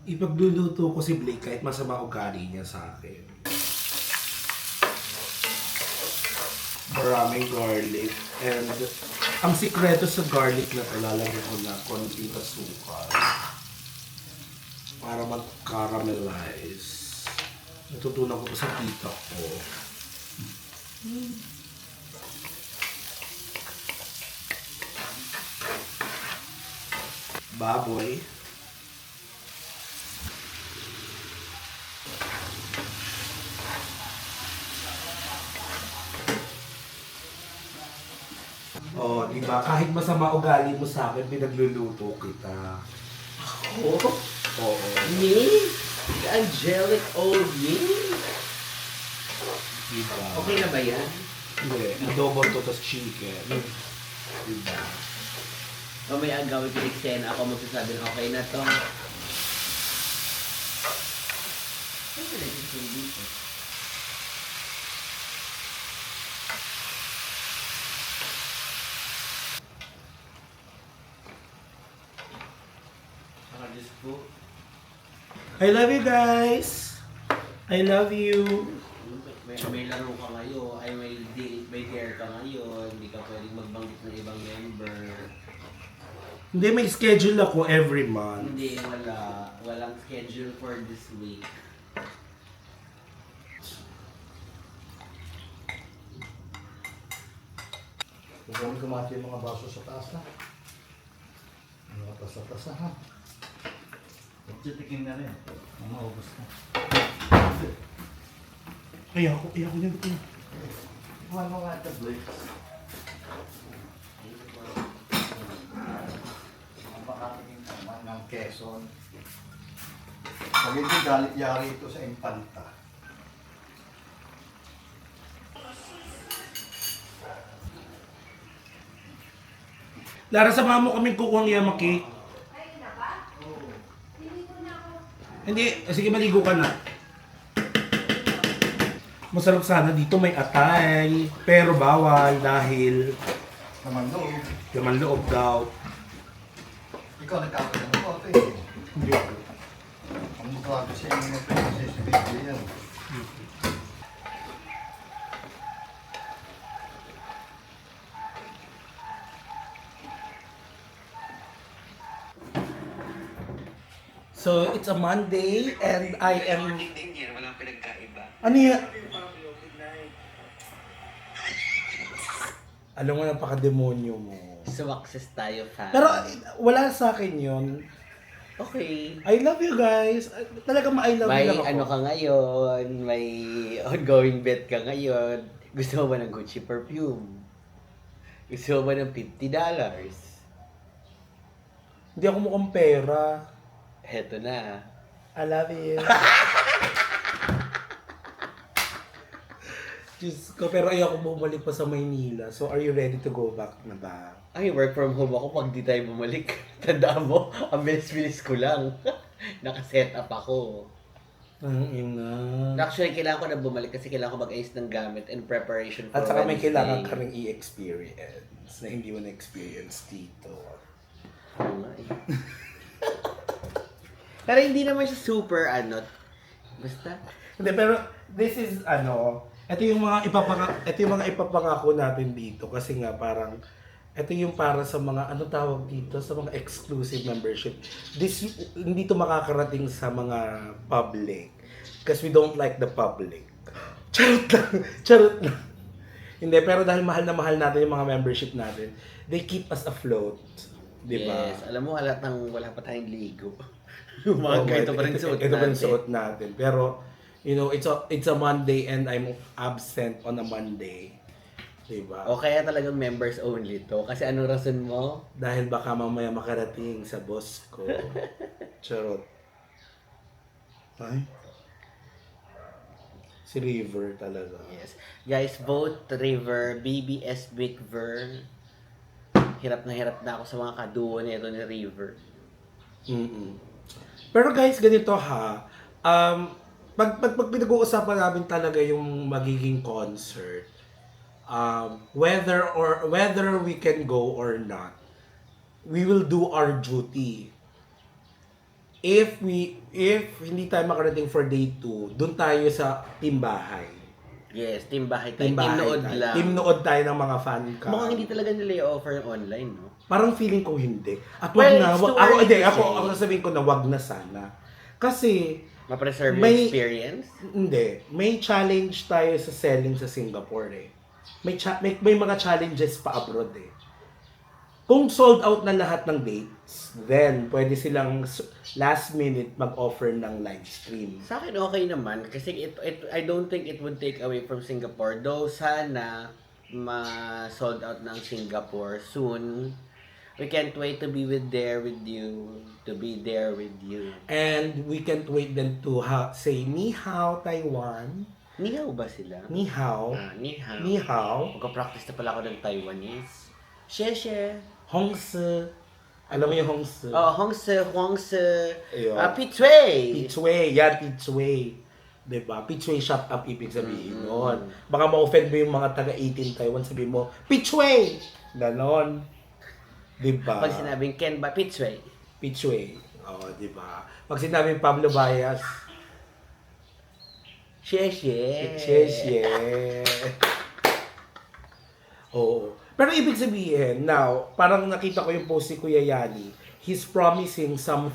Ipagluluto ko si Blake kahit masama ugali niya sa akin. Maraming garlic. And ang sikreto sa garlic na ito, lalagyan ko na konting asukal para mag-caramelize. Natutunan ko pa sa tita ko. Baboy. Oh, di ba? Kahit masama ugali mo sa akin, pinagluluto kita. Oh, Oo. me? The angelic old me? Di ba? Okay na ba yan? Hindi. Adobo to, tas chicken. Di ba? O may agawin pinagsena ako magsasabi na okay na to. Ay, wala yung food dito. Saka Diyos po. I love you guys! I love you! May laro ka ngayon, ay may care ka ngayon, hindi ka pwedeng magbanggit ng ibang member. Hindi, may schedule ako every month. Hindi, wala. Walang schedule for this week. Huwag kami kumati yung mga baso sa taas na. Mga taas na ha. Titikin na rin. Ang maubos na. Ayoko niyan. Kuha mo nga ito, Blake. Ang pakatingin naman ng Quezon. Pag hindi galit yari ito sa Impanta. Lara, samahan mo kaming kukuhang yamaki. Hindi, sige maligo ka na. Masarap sana dito may atay, pero bawal dahil Naman loob. laman loob daw. Ikaw nagkakaroon ng kote eh. Hindi ako. Ang mukha ko sa inyo ng princess baby yan. So, it's a Monday and I am... din yan, walang pinagkaiba. Ano yan? Alam mo, napaka-demonyo mo. Sumakses tayo, fan. Pero wala sa akin yun. okay. I love you guys. Talagang ma-I love May you lang ako. ano ka ngayon, may ongoing bet ka ngayon. Gusto mo ba ng Gucci perfume? Gusto mo ba ng $50? Hindi ako mukhang pera. Heto na. I love you. Diyos ko, pero ayoko bumalik pa sa Maynila. So, are you ready to go back na ba? Ay, work from home ako pag di tayo bumalik. Tandaan mo, ang bilis-bilis ko lang. Naka-set up ako. Ang ina. Actually, kailangan ko na bumalik kasi kailangan ko mag-ayos ng gamit in preparation for At saka may Wednesday. kailangan ka rin i-experience na hindi mo na-experience dito. Oo nga eh. Pero hindi naman siya super basta. Hindi, pero this is ito yung mga ipapangako natin dito kasi nga parang ito yung para sa mga tawag dito sa mga exclusive membership. This hindi to makakarating sa mga public because we don't like the public. Charot lang. Charot lang. Hindi, pero dahil mahal na mahal natin yung mga membership natin, they keep us afloat. Di ba? Yes, alam mo, wala pa tayong ligo. Mga ito pa rin suot Ito pa rin natin. suot natin. Pero, it's a Monday and I'm absent on a Monday. Diba? O kaya talagang members only to. Kasi anong rason mo? Dahil baka mamaya makarating sa boss ko. Charot. Ay? Si River talaga. Yes. Guys, vote River, BBS Big Ver. Hirap na ako sa mga kaduo nito ni River. Mm-mm. Pero guys, ganito ha. Pag pinag-uusapan namin talaga yung magiging concert, whether we can go or not, we will do our duty. if hindi tayo makarating for day 2, doon tayo sa timbahay. Yes, team bahay tayo. Team Timbahay nood tayo. lang. Team nood tayo ng mga fan cam. Mukhang hindi talaga nila i-offer yung online, no? Parang feeling ko hindi. At Well, wag na, it's too ako, early hindi, to say. ako sasabihin ko na wag na sana. Kasi, Ma-preserve yung May- experience. hindi, may challenge tayo sa selling sa Singapore eh. May mga challenges pa abroad eh. Kung sold out na lahat ng dates, then pwede silang last minute mag-offer ng live stream. Sa akin okay naman kasi I don't think it would take away from Singapore. Though sana ma-sold out ng Singapore soon. We can't wait to be there with you. And we can't wait then to say ni hao Taiwan, Ni hao ba sila? ni hao, Ni hao. ni hao, Magka-practice na pala ako ng Taiwanese. Xie. hong se. Alam mo yung hong se? Oh, Huang Se. Ayun. Pitway. Pitway, yan, Pitway. Diba? Pitway shut up, ibig sabihin nun. Baka ma-offend mo yung mga taga-18 Taiwan, sabihin mo, Pitway! Ganon. Diba? Pag sinabing Ken ba, Pitway. Pitway. Oo, diba? Pag sinabing Pablo Bayas, Xie. Sheshe. Oo. Pero ibig sabihin, now, parang nakita ko yung post ni Kuya Yani, he's promising some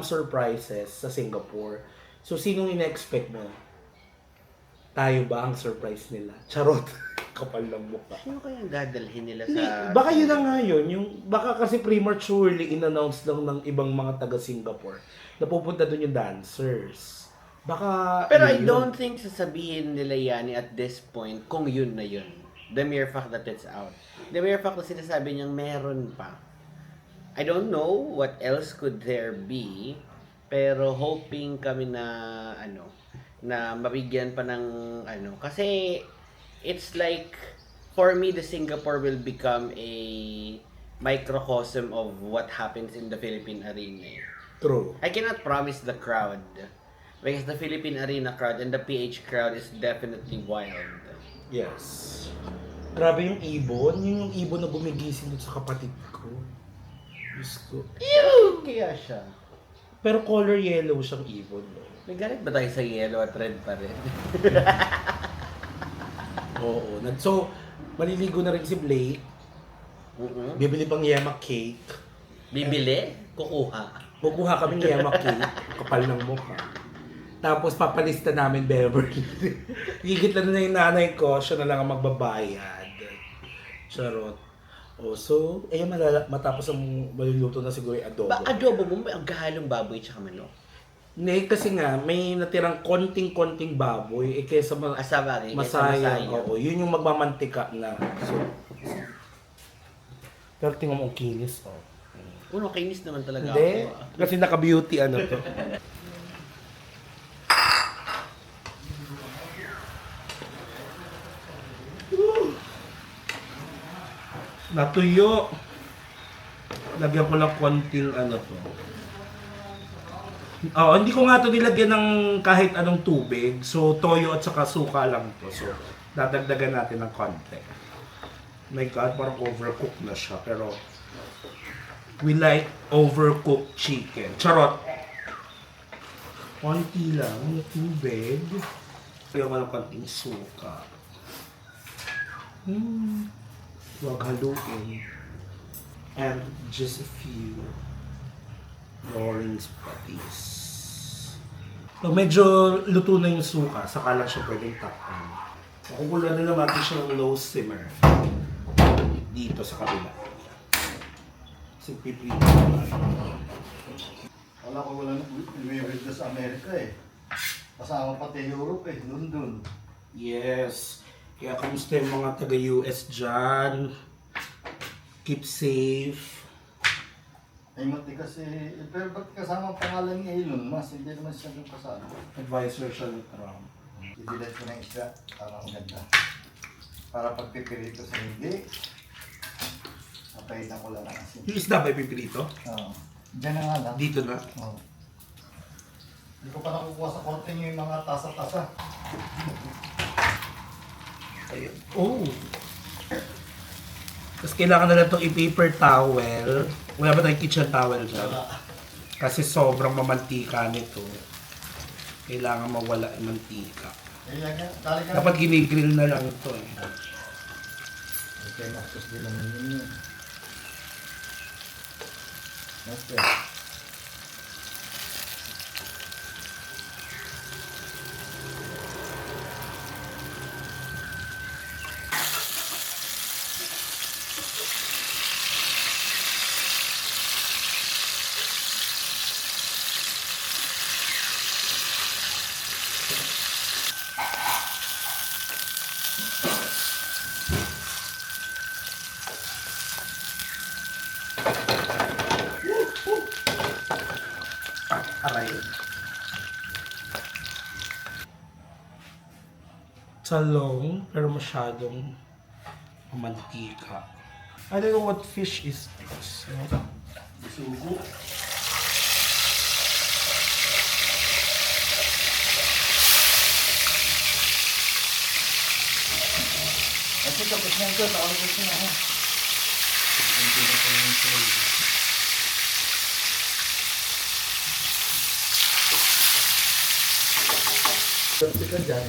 surprises sa Singapore. So, sinong ina-expect mo? Tayo ba ang surprise nila? Charot. Kapal ng mukha. Sino kayang dadalhin nila Hindi, sa... baka yun na nga yun. Baka kasi prematurely in-announce lang ng ibang mga taga-Singapore na pupunta doon yung dancers. Baka... Pero I yun. don't think sasabihin nila yan at this point kung yun na yun. The mere fact that it's out. The mere fact na sinasabi niyang meron pa. I don't know what else could there be, pero hoping kami na na mabigyan pa ng kasi it's like for me the Singapore will become a microcosm of what happens in the Philippine Arena. True. I cannot promise the crowd because the Philippine Arena crowd and the PH crowd is definitely wild. Yes. Grabe yung ibon. Yun yung ibon na gumigising dun sa kapatid ko. Diyos ko. Kaya siya. Pero color yellow siyang ibon. No? May galit ba tayo sa yellow at red pa rin? Oo. So, maliligo na rin si Blake. Bibili pang yemak cake. Bibili? Kukuha. Kukuha kaming yemak cake. Kapal ng mukha. Tapos papalista namin Beverly. Gigit lang na yung nanay ko, siya na lang ang magbabayad. Charot. Oh, so, matapos ang maluluto na siguro yung adobo. Adobo mo, may ang gahalong baboy tsaka manok. Hindi, kasi nga, may natirang konting-konting baboy, kaysa Sabagay, masayang. Oo, yun yung magmamantika na. So, pero tingnan mo ang kinis, oh. Uno, kainis naman talaga Hindi, ako. kasi naka-beauty ano to. Natuyo. Lagyan ko lang konting ano to. Oo, hindi ko nga to nilagyan ng kahit anong tubig. So, toyo at saka suka lang to. So, dadagdagan natin ng konti. My God, parang overcooked na siya. Pero, we like overcooked chicken. Charot! Konti lang yung tubig. Lagyan ko ng konting suka. Huwag haluin. And just a few orange patties. Pag medyo luto na yung suka, saka lang siya pwedeng takpan. Makukulan na naman natin siya ng low simmer. Dito sa kabila. Kasi piprito naman. Wala ko wala nag-rebuild na sa Amerika eh. Kasama pati Europe eh, London. Yes. Kaya kamusta yung mga taga-US dyan? Keep safe. Ay mati kasi, pero ba't kasama ang pangalan ni Elon Musk? Hindi naman siya yung kasama. Advisor siya ni Trump. I-delete ko na yung isda, para maganda. Para pagpipirito sa hindi, napahitan ko lang ang asin. Yung isda ba pipirito? Oo. Diyan na nga lang. Dito na. Oo. Hindi ko pa nakukuha sa konti yung mga tasa-tasa. Ayun. Oh! Tapos kailangan na lang itong i-paper towel. Wala ba tayong kitchen towel dyan? Kasi sobrang mamantika nito. Kailangan mawala yung mantika. Dali ka. Dapat ginigrill na lang ito eh. Okay, naksos din naman yun. Okay. Aray. Talong, pero masyadong mamantika. I don't know what fish is this. Sugo. Kasi tapos na ito, tawag ko siya ha. Tapos ka dyan.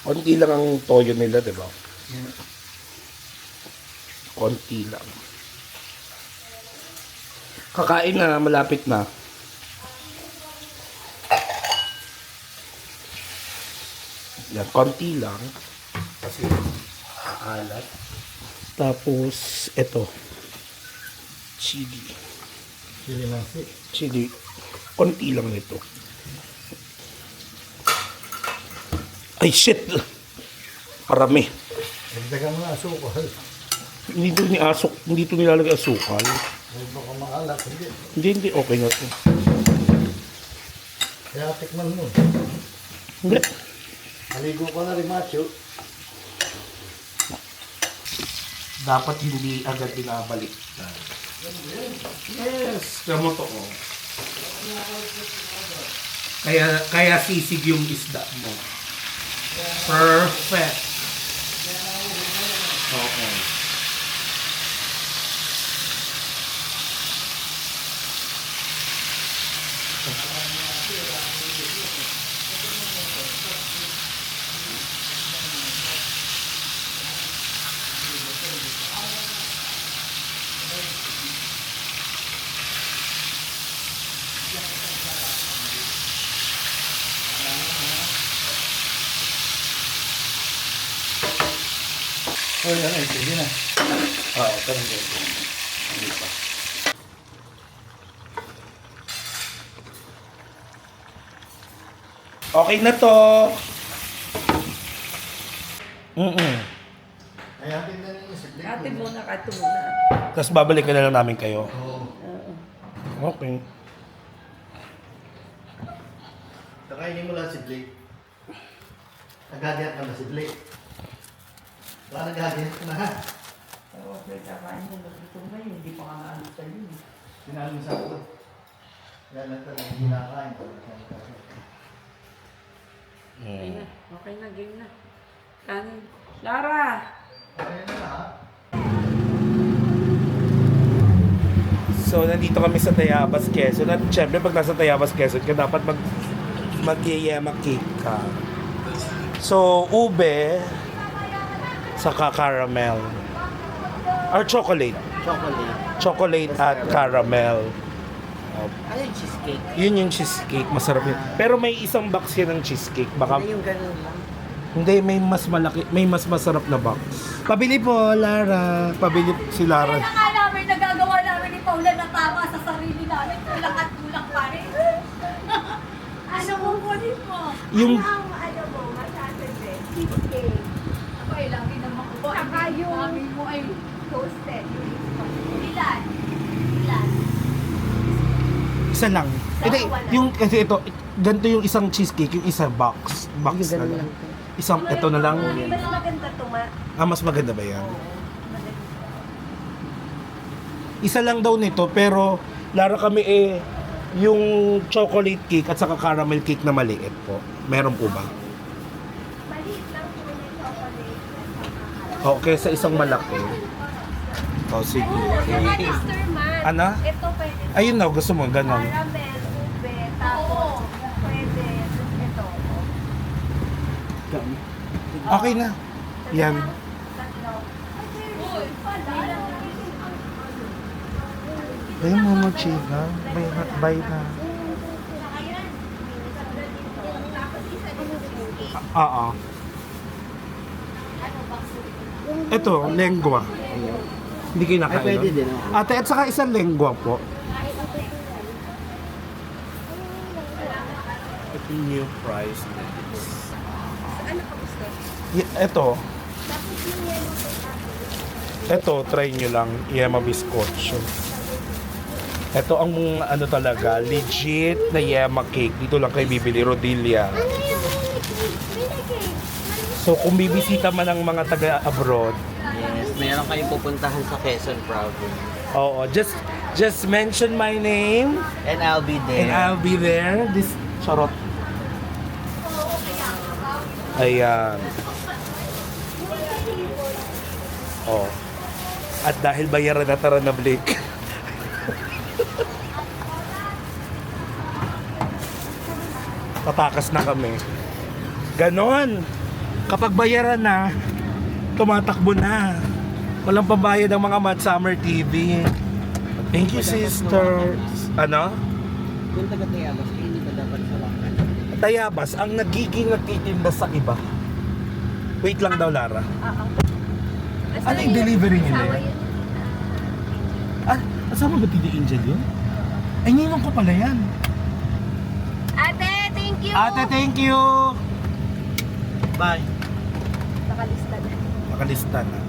Konti lang ang toyo nila, di ba? Konti lang. Kakain na, malapit na. Yan, konti lang. Kasi alat. Tapos, ito. Chili. Chili nasi. Chili. Konti lang nito. Ay, shit! Parami. Dagdagan mo na asukal. Hindi ito nilalagay asukal. Ay, baka maalat. Hindi. Hindi, okay na ito. Kaya tikman mo. Hindi. Maligo ka na rin, macho. Dapat hindi agad binabalik. Yes! Gamo to ko. Kaya sisig yung isda mo. Perfect. Okay. Oh, yan ay, sige na. Ito na dito. Hindi pa. Okay na to. Ay, atin na rin yung siglit. Ate muna ka, ito muna. Tapos babalikan na lang namin kayo. Oo. Okay. Kakainin mo lang si Blake. Nagagayat ka na si Blake. Baka nagagayat ka na ha. Oo, pero kakain mo lang ito ngayon, hindi pa ka naalis sa yun. Sinalo sa ako. Yan na talaga hindi nakakain. Okay na, okay na, game na. Kanin. Lara! Ayan na ha. So, nandito kami sa Tayabas, Quezon. At syempre, pag nasa Tayabas, Quezon ka, dapat mag-yema cake ka. So, ube, saka caramel. Or chocolate. Chocolate. Chocolate at caramel. Ano yung cheesecake? Yun yung cheesecake, masarap yun. Pero may isang box yan ng cheesecake. Baka, Ano yung ganun lang? hindi, may mas malaki, may mas masarap na box. Pabili po, Lara. Pabili si Lara. Kaya nga namin nagagawa namin ni Paula na tama sa sarili namin. Kulang at kulang pa rin. Ano kukunin mo? Yung- Ano ang ano mo? Masasabi? Cheesecake. Ako ay lagi Saka yung... Sabi mo ay toasted. Ilan? Ilan? Isa lang. Hindi, yung, kasi ito, ganito yung isang cheesecake, yung isa box. Box na lang. Isang, ito na lang. Mas maganda to, ma. Ah, mas maganda ba yan? Isa lang daw nito, pero Lara kami yung chocolate cake at saka caramel cake na maliit po. Meron po ba? Maliit lang po yung chocolate. Okay, sa isang malaki. O, sige. Magister man. Ano? Ito pwede. Ayun na, gusto mo, ganon. Caramel, ube, tapos pwede. Ito. Okay na. Yan. Tatlo. Uy, pala. Ayun, Momo Chica. Bye na. Tapos isa din yung cheesecake. Oo. Ito, lengua. Hindi kayo Ay, nakain. pwede no? din. Oh. Ate, at saka isang lengua po. Ito yung new price next. Ano ka gusto? Ito. Ito, try nyo lang. Yema Biscocho. Ito ang ano talaga, legit na yema cake. Dito lang kayo bibili, Rodilia. So kung bibisita man ang mga taga-abroad, Yes, meron kayong pupuntahan sa Quezon Province. oo, just mention my name And I'll be there. and I'll be there. This charot. Ayan. Oh. At dahil bayaran na tara na Blake. Tatakas na kami. Ganon. Kapag bayaran na, tumatakbo na. Walang pambayad ang mga Mad Summer TV. Thank you, sister. Ano? Kung taga-Tayabas, hindi ka dapat sawakan. Tayabas, ang nagiging nagtitinda sa iba. Wait lang daw, Lara. Ano yung delivery nila? Ah, asama ba Titi Angel yun? Ay, ninong ko pala yan. Ate, thank you! Ate, thank you! Bye. Nakalista na. Nakalista na.